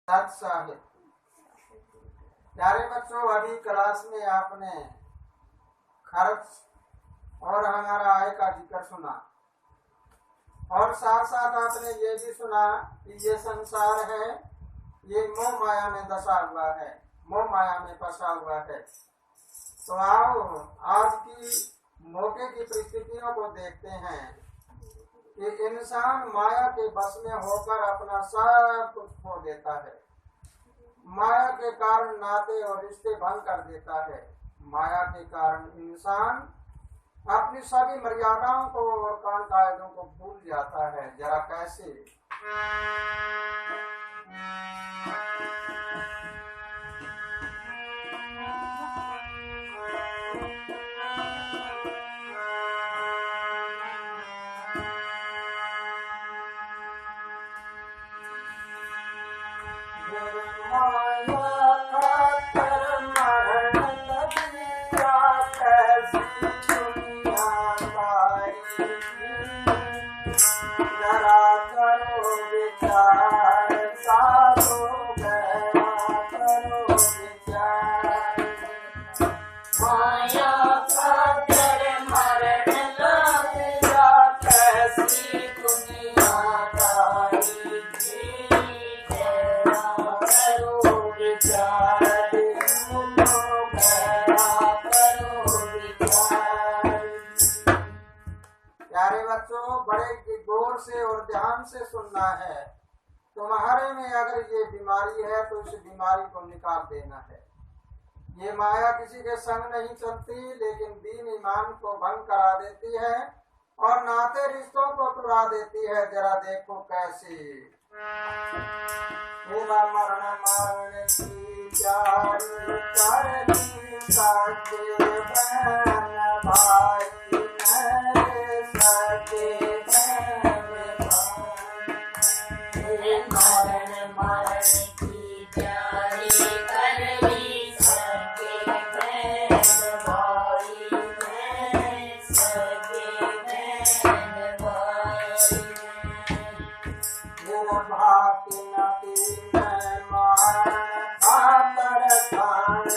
साहिब। प्यारे बच्चों, अभी क्लास में आपने खर्च और हमारा आय का जिक्र सुना और साथ साथ आपने ये भी सुना कि ये संसार है, ये मोह माया में दशा हुआ है, मोह माया में फंसा हुआ है। तो आओ आज की मौके की परिस्थितियों को देखते हैं कि इंसान माया के बस में होकर अपना सब कुछ खो देता है। माया के कारण नाते और रिश्ते भंग कर देता है। माया के कारण इंसान अपनी सभी मर्यादाओं को और कान कायदों को भूल जाता है। जरा कैसे? प्यारे बच्चों, बड़े गौर से और ध्यान से सुनना है। तुम्हारे में अगर ये बीमारी है तो इस बीमारी को निकाल देना है। ये माया किसी के संग नहीं चलती, लेकिन दीन ईमान को भंग करा देती है और नाते रिश्तों को तुड़ा देती है। जरा देखो कैसे। मरण मारने की प्यारी करती सके बहन भाई मेरे सके बहन भाई। मरण मारने की प्यारी करती सके बहन भाई मेरे सके बहन भाई। मेरा भाती नती में मार खातर खान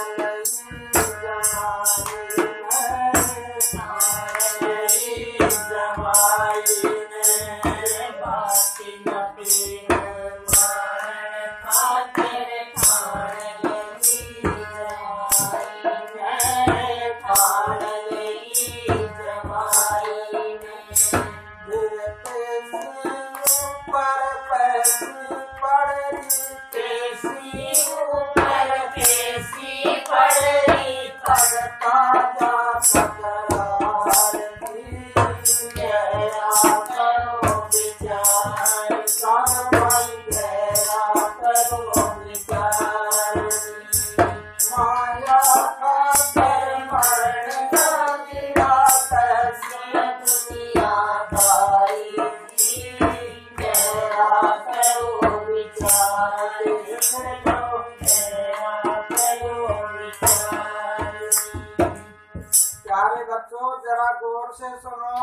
प्यारे बच्चों, जरा गौर से सुनो।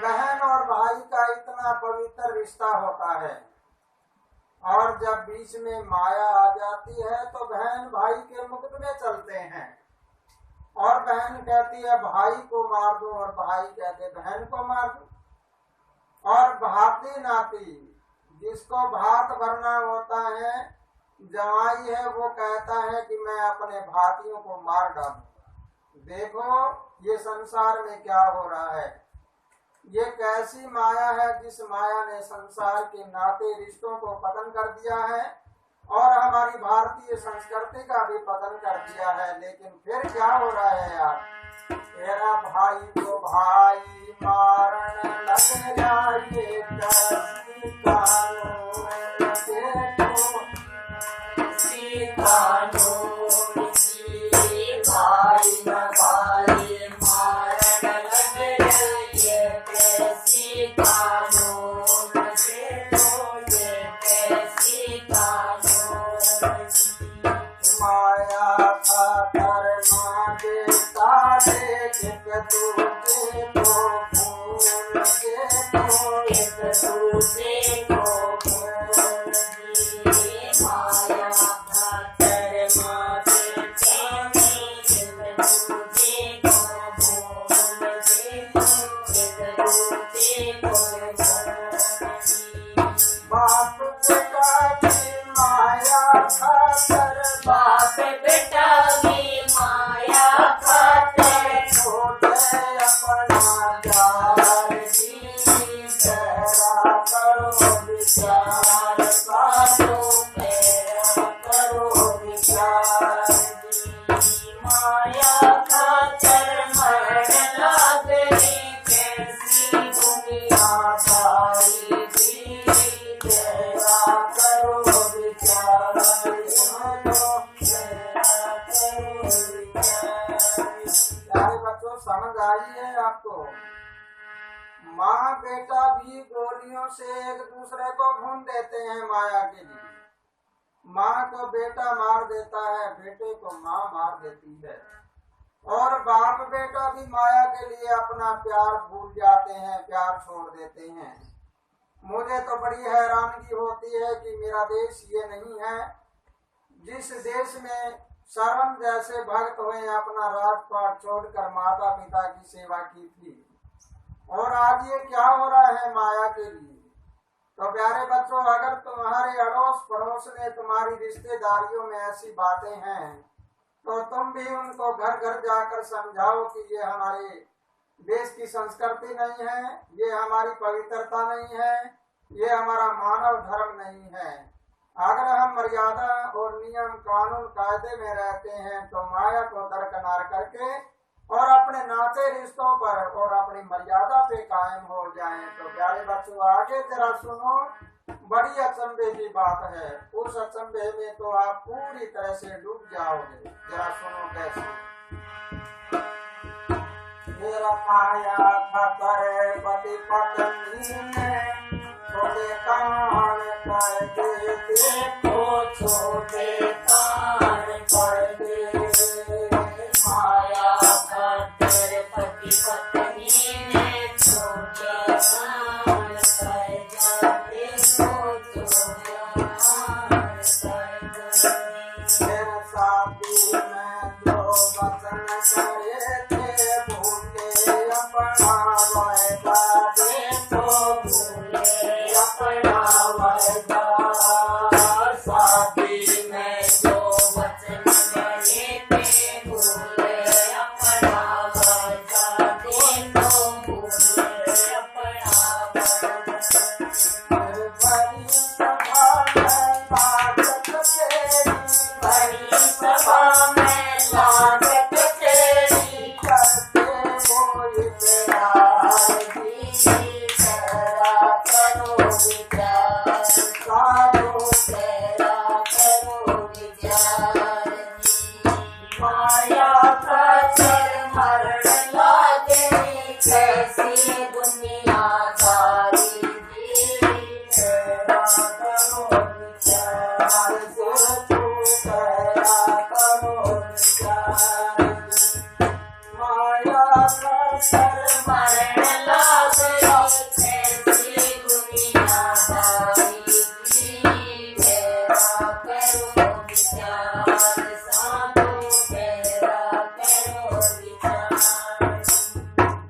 बहन और भाई का इतना पवित्र रिश्ता होता है और जब बीच में माया आ जाती है तो बहन भाई के मुकदमे चलते हैं और बहन कहती है भाई को मार दो और भाई कहते बहन को मार दो। और भाती नाती जिसको भात भरना होता है, जवाई है, वो कहता है कि मैं अपने भातियों को मार डालूं। देखो ये संसार में क्या हो रहा है। ये कैसी माया है जिस माया ने संसार के नाते रिश्तों को पतन कर दिया है और हमारी भारतीय संस्कृति का भी पतन कर दिया है। लेकिन फिर क्या हो रहा है यार? तेरा भाई को भाई मारन लग जाए, भाई न भाई मारन लग जाए, कैसी कानून से तो ये कैसी कानून। माया खातर मांगे तारे एक दूसरे को फूल के तो एक दूसरे को फूल। माया खातर माँ बेटा एक दूजे को भूल से एक दूजे को बाप बेटा की माया खातर बाप बेटा की माया खातर छोटे अपना प्यार जी तेरा करो विचार साधो तेरा करो विचार माया खातर मरण लागनी कैसी दुनिया सारी जी तेरा करो विचार तेरा करो विचार। प्यारे बच्चों, समझ आई है आपको? माँ बेटा भी गोलियों से एक दूसरे को भून देते हैं माया के लिए। माँ को बेटा मार देता है, बेटे को माँ मार देती है। और बाप बेटा भी माया के लिए अपना प्यार भूल जाते हैं, प्यार छोड़ देते हैं। मुझे तो बड़ी हैरानगी होती है कि मेरा देश ये नहीं है जिस देश में शरण जैसे भक्त हुए अपना राजपाट छोड़कर माता पिता की सेवा की थी, और आज ये क्या हो रहा है माया के लिए। तो प्यारे बच्चों, अगर तुम्हारे अड़ोस पड़ोस में तुम्हारी रिश्तेदारियों में ऐसी बातें हैं तो तुम भी उनको घर घर जाकर समझाओ कि ये हमारे देश की संस्कृति नहीं है, ये हमारी पवित्रता नहीं है, ये हमारा मानव धर्म नहीं है। अगर हम मर्यादा और नियम कानून कायदे में रहते हैं तो माया को दरकिनार करके और अपने नाते रिश्तों पर और अपनी मर्यादा पे कायम हो जाएं। तो प्यारे बच्चों, आगे जरा सुनो, बड़ी अचंभे की बात है। उस अचंभे में तो आप पूरी तरह से डूब जाओगे। जरा सुनो कैसे। मेरा माया खतर पति पत्नी में छोटे कान कर दे, देखो छोटे कान कर दे माया खातर पति पत्नी में छोटे कान कर जाते हो छोटे कान कर दे। मेरे साथी में जो वचन करे थे भूले अपना वायदा, देखो भूले अपना वायदा शादी में जो वचन करे थे भूले अपना वायदा देखो भूले अपना बड़ी सभा में लागत तेरी, बड़ी सभा में लागत तेरी करते वो इकरार तेरा करो विचार साधो तेरा करो विचार माया खातर मरण लागनी कैसी दुनिया सारी तेरा करो विचार तेरा करो विचार। माया खातर मरण लागनी कैसी दुनिया सारी तेरा करो विचार साधो तेरा करो विचार।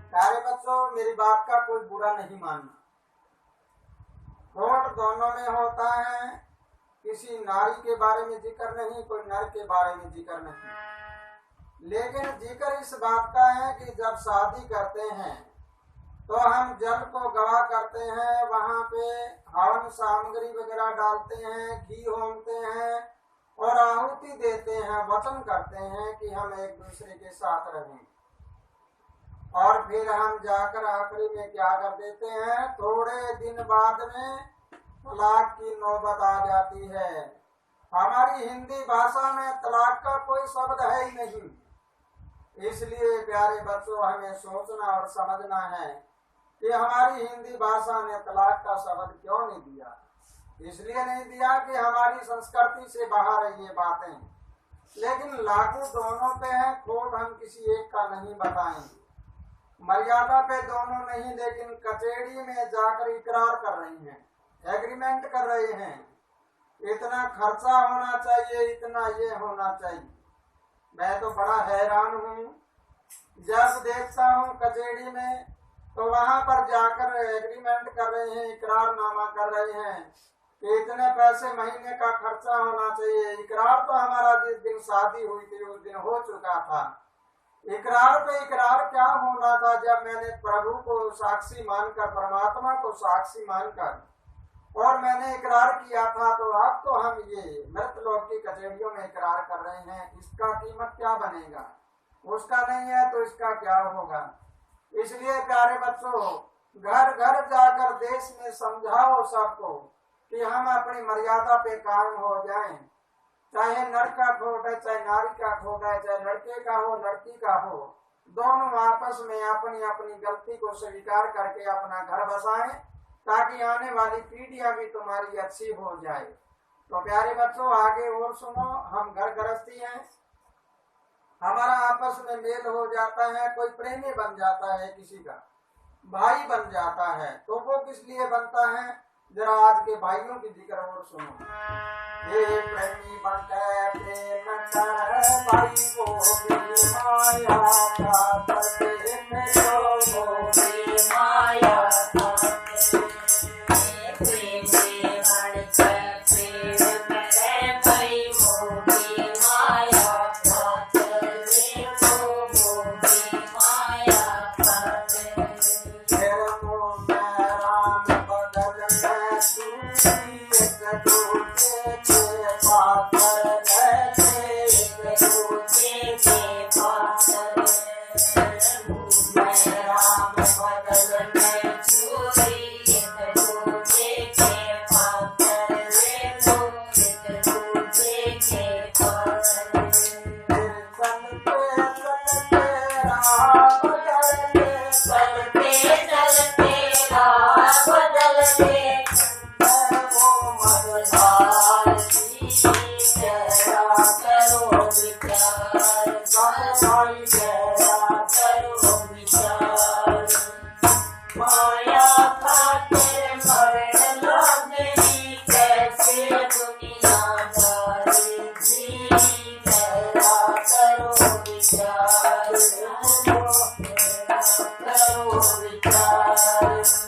प्यारे बच्चों, मेरी बात का कोई बुरा नहीं मानना। खोट दोनों में होता है। किसी नारी के बारे में जिक्र नहीं, कोई नर के बारे में जिक्र नहीं। लेकिन जिक्र इस बात का है कि जब शादी करते हैं तो हम जल को गवाह करते हैं, वहाँ पे हवन सामग्री वगैरह डालते हैं, घी होमते हैं और आहुति देते हैं, वचन करते हैं कि हम एक दूसरे के साथ रहें। और फिर हम जाकर आखिरी में क्या कर देते हैं, थोड़े दिन बाद में तलाक की नौबत आ जाती है। हमारी हिंदी भाषा में तलाक का कोई शब्द है ही नहीं। इसलिए प्यारे बच्चों, हमें सोचना और समझना है कि हमारी हिंदी भाषा ने तलाक का शब्द क्यों नहीं दिया। इसलिए नहीं दिया कि हमारी संस्कृति से बाहर है ये बातें, लेकिन लागू दोनों पे है। खोट हम किसी एक का नहीं बताएंगे, मर्यादा पे दोनों नहीं, लेकिन कचेरी में जाकर इकरार कर रही हैं, एग्रीमेंट कर रहे हैं। इतना खर्चा होना चाहिए, इतना ये होना चाहिए। मैं तो बड़ा हैरान हूँ जब देखता हूँ कचहरी में, तो वहां पर जाकर एग्रीमेंट कर रहे हैं, इकरारनामा कर रहे हैं कि इतने पैसे महीने का खर्चा होना चाहिए। इकरार तो हमारा जिस दिन शादी हुई थी उस दिन हो चुका था। इकरार पे इकरार क्या होना था, जब मैंने प्रभु को साक्षी मानकर, परमात्मा को साक्षी मानकर और मैंने इकरार किया था, तो अब तो हम ये मृत लोक की कचहरियों में इकरार कर रहे हैं, इसका कीमत क्या बनेगा? उसका नहीं है तो इसका क्या होगा? इसलिए प्यारे बच्चों, घर घर जाकर देश में समझाओ सबको कि हम अपनी मर्यादा पे कायम हो जाएं। चाहे नर का खोट है, चाहे नारी का खोट है, चाहे लड़के का हो लड़की का हो, दोनों आपस में अपनी अपनी गलती को स्वीकार करके अपना घर बसाएं, ताकि आने वाली पीढ़ियां भी तुम्हारी अच्छी हो जाए। तो प्यारे बच्चों, आगे और सुनो। हम घर गृहस्थी हैं, हमारा आपस में मेल हो जाता है, कोई प्रेमी बन जाता है, किसी का भाई बन जाता है, तो वो किस लिए बनता है? जरा आज के भाइयों की जिक्र और सुनो। ये प्रेमी बनकर प्रेम कर भाई वो भी माया का प्रेम वो भी माया का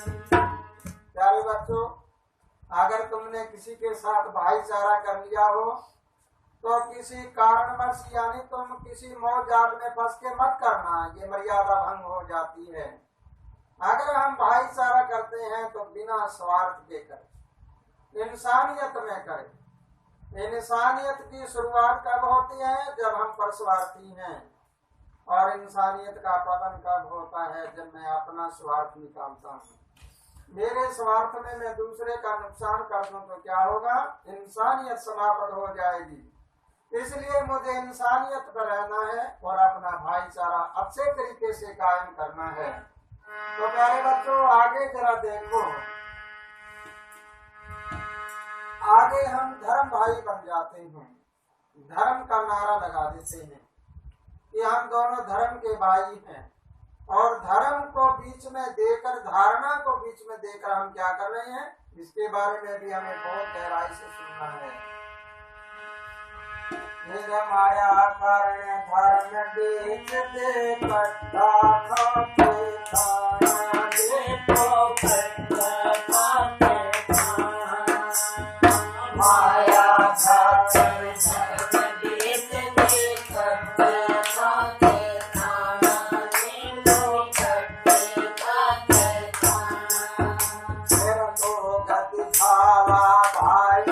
प्यारे बच्चों, अगर तुमने किसी के साथ भाईचारा कर लिया हो तो किसी कारणवश, यानी तुम किसी मौजाल में फंस के मत करना, ये मर्यादा भंग हो जाती है। अगर हम भाईचारा करते हैं तो बिना स्वार्थ के करें, इंसानियत में करें। इंसानियत की शुरुआत कब होती है? जब हम परस्वार्थी हैं। और इंसानियत का पतन कब होता है? जब मैं अपना स्वार्थ निकालता हूँ। मेरे स्वार्थ में मैं दूसरे का नुकसान कर दूं तो क्या होगा? इंसानियत समाप्त हो जाएगी। इसलिए मुझे इंसानियत पर रहना है और अपना भाईचारा अच्छे तरीके से कायम करना है। तो प्यारे बच्चों, आगे जरा देखो, आगे हम धर्म भाई बन जाते हैं, धर्म का नारा लगा देते हैं कि हम दोनों धर्म के भाई हैं। और धर्म को बीच में देकर, धारणा को बीच में देकर हम क्या कर रहे हैं, इसके बारे में भी हमें बहुत गहराई से सुनना है। माया कारण धर्म बीच देकर माया भाई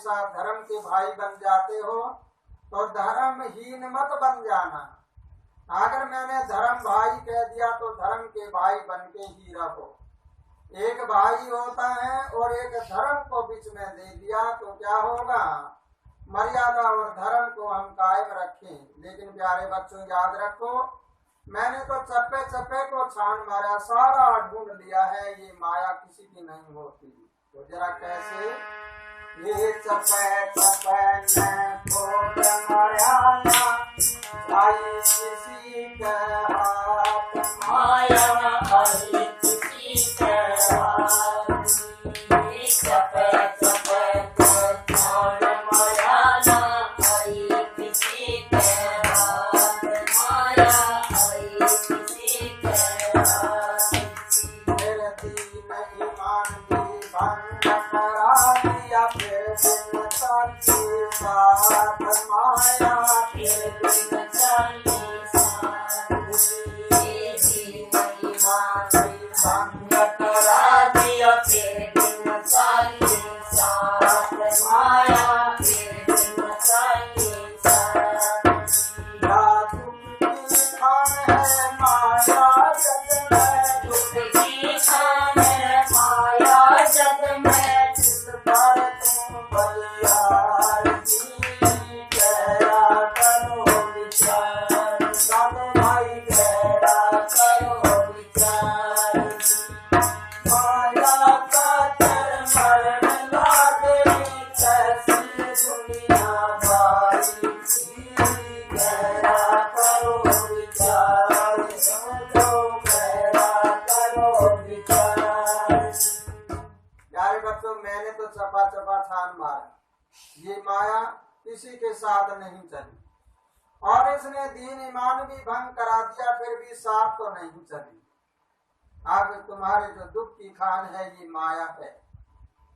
साथ धर्म के भाई बन जाते हो तो धर्महीन मत बन जाना। अगर मैंने धर्म भाई कह दिया तो धर्म के भाई बन के ही रहो। एक भाई होता है और एक धर्म को बीच में दे दिया तो क्या होगा, मर्यादा और धर्म को हम कायम रखें। लेकिन प्यारे बच्चों याद रखो, मैंने तो चप्पे चप्पे को छान मारा, सारा ढूंढ लिया है, ये माया किसी की नहीं होती। तो जरा कैसे, ये चप्पे चप्पे में खोज मर्यादा आई किसी के हाथ, माया आई किसी के हाथ। चपे चपे को छान मर्यादा आई किसी के हाथ, माया आई किसी के हाथ। मेरे दीन ईमान भी भंग करा दिया, फिर दिन साथी साथ माया फिर दिन चली साथ, भंग करा दिया फिर दिन चली साथ, माया फिर दिन चली साथ। दुख की खान है माया जग में, जिस पर तुम बलियार की गहरा करो विचार, सब भाई गहरा करो विचार। माया का चरमर लागे कैसी दुनिया भाई की, गहरा करो विचार, समझो गहरा करो विचार। प्यारे बच्चों, मैंने तो चपा चपा छान मारा, ये माया किसी के साथ नहीं चली, और इसने दीन ईमान भी भंग करा दिया, फिर भी साथ तो नहीं चली। अब तुम्हारे जो दुख की खान है ये माया है।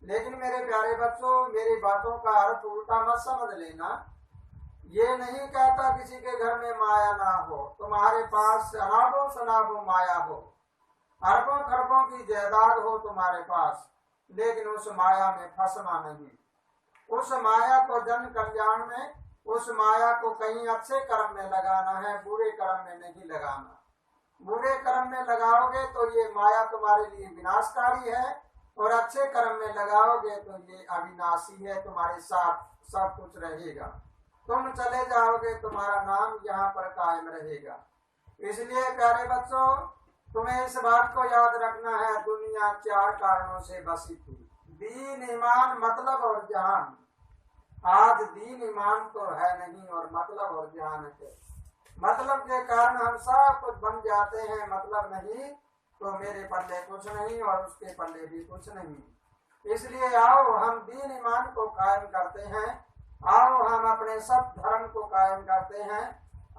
लेकिन मेरे प्यारे बच्चों, मेरी बातों का अर्थ उल्टा मत समझ लेना। ये नहीं कहता किसी के घर में माया ना हो, तुम्हारे पास अनाबों शनाबों माया हो, अरबों खरबों की जायदाद हो तुम्हारे पास, लेकिन उस माया में फंसना नहीं। उस माया को जन कल्याण में, उस माया को कहीं अच्छे कर्म में लगाना है, बुरे कर्म में नहीं लगाना। बुरे कर्म में लगाओगे तो ये माया तुम्हारे लिए विनाशकारी है, और अच्छे कर्म में लगाओगे तो ये अविनाशी है, तुम्हारे साथ सब कुछ रहेगा। तुम चले जाओगे, तुम्हारा नाम यहाँ पर कायम रहेगा। इसलिए प्यारे बच्चों, तुम्हें इस बात को याद रखना है, दुनिया 4 कारणों से बसी थी, दीन ईमान मतलब और जहान। आज दीन ईमान तो है नहीं और मतलब और जहान है। मतलब के कारण हम सब कुछ बन जाते हैं, मतलब नहीं तो मेरे पल्ले कुछ नहीं और उसके पल्ले भी कुछ नहीं। इसलिए आओ हम दीन ईमान को कायम करते हैं, आओ हम अपने सब धर्म को कायम करते हैं,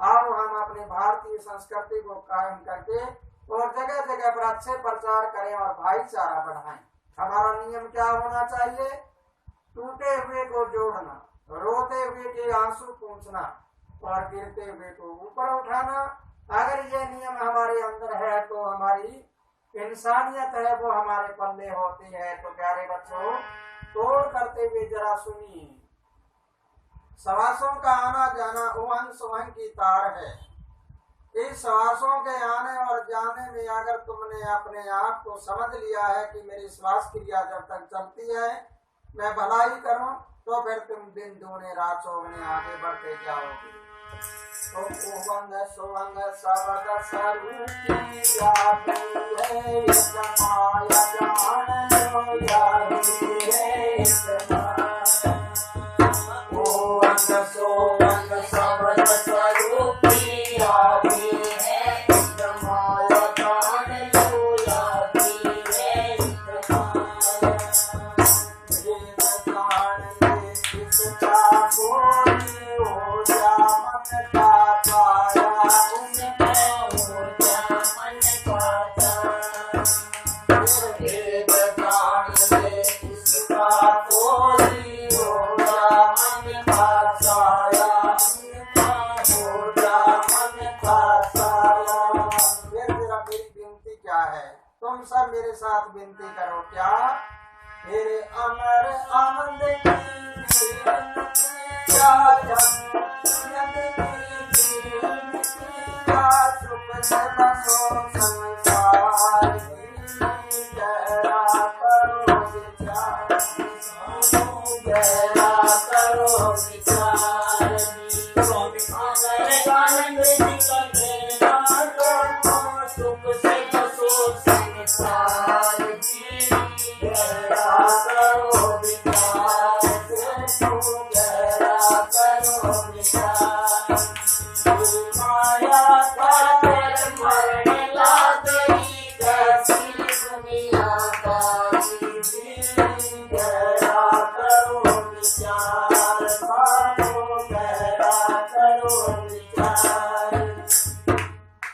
आओ हम अपनी भारतीय संस्कृति को कायम करके और जगह जगह पर अच्छे प्रचार करें और भाईचारा बढ़ाएं। हमारा नियम क्या होना चाहिए, टूटे हुए को जोड़ना, रोते हुए के आंसू पूंछना और गिरते हुए को ऊपर उठाना। अगर ये नियम हमारे अंदर है तो हमारी इंसानियत है वो हमारे पल्ले होती है। तो प्यारे बच्चों, तोड़ करते हुए जरा सुनिए, सवासों का आना जाना उमंग सुमंग की तार है। इस सवासों के आने और जाने में अगर तुमने अपने आप को समझ लिया है कि मेरी श्वास क्रिया जब तक चलती है मैं भलाई करूं, तो फिर तुम दिन दूने रात चौगने आगे बढ़ते जाओगे। तो उमंग सुमंग सबद स्वरूपी यादी है, माया जान लो यादी है। सोमंग सबद स्वरूपी यादी है, माया जान लो यादी है। जान ले किसका कोई हो जा मन का पाया, उनमें हो जा मन का जान ले किसका कोई हो जा मन का छाया, हो जा मन का छाया। फिर मेरी विनती क्या है, तुम सब मेरे साथ विनती करो, क्या फिर अमर आनंद की क्या सुख से बसो संसार जरा करो विचार जरा करो विचार आनंद निकले सुख से बसो संसार जरा करो विचार जरा करो विचार माया का मरने लागई कैसी दुनिया का गहरा करो विचार गहरा करो विचार।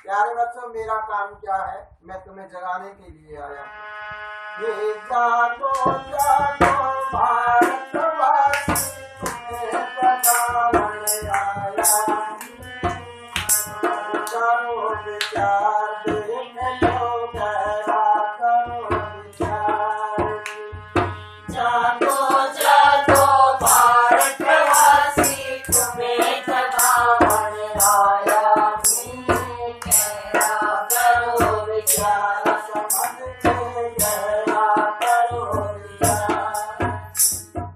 प्यारे बच्चों, मेरा काम क्या है? मैं तुम्हें जगाने के लिए आया। ये जागो जागो भारतवासी, तुम्हें जगाने आया। करो विचार देख लो, गहरा करो विचार। जागो जागो भारतवासी, तुम्हें जगाने आया हूँ। गहरा करो विचार समझ के गहरा करो विचार।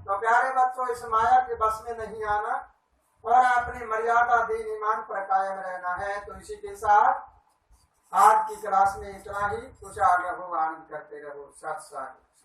तो प्यारे बच्चों, इस माया के बस में नहीं आना और अपनी मर्यादा दीन ईमान पर कायम रहना है। तो इसी के साथ आज की क्लास में इतना ही। कुछ आगे रहो, आनंद करते रहो। सत साथ।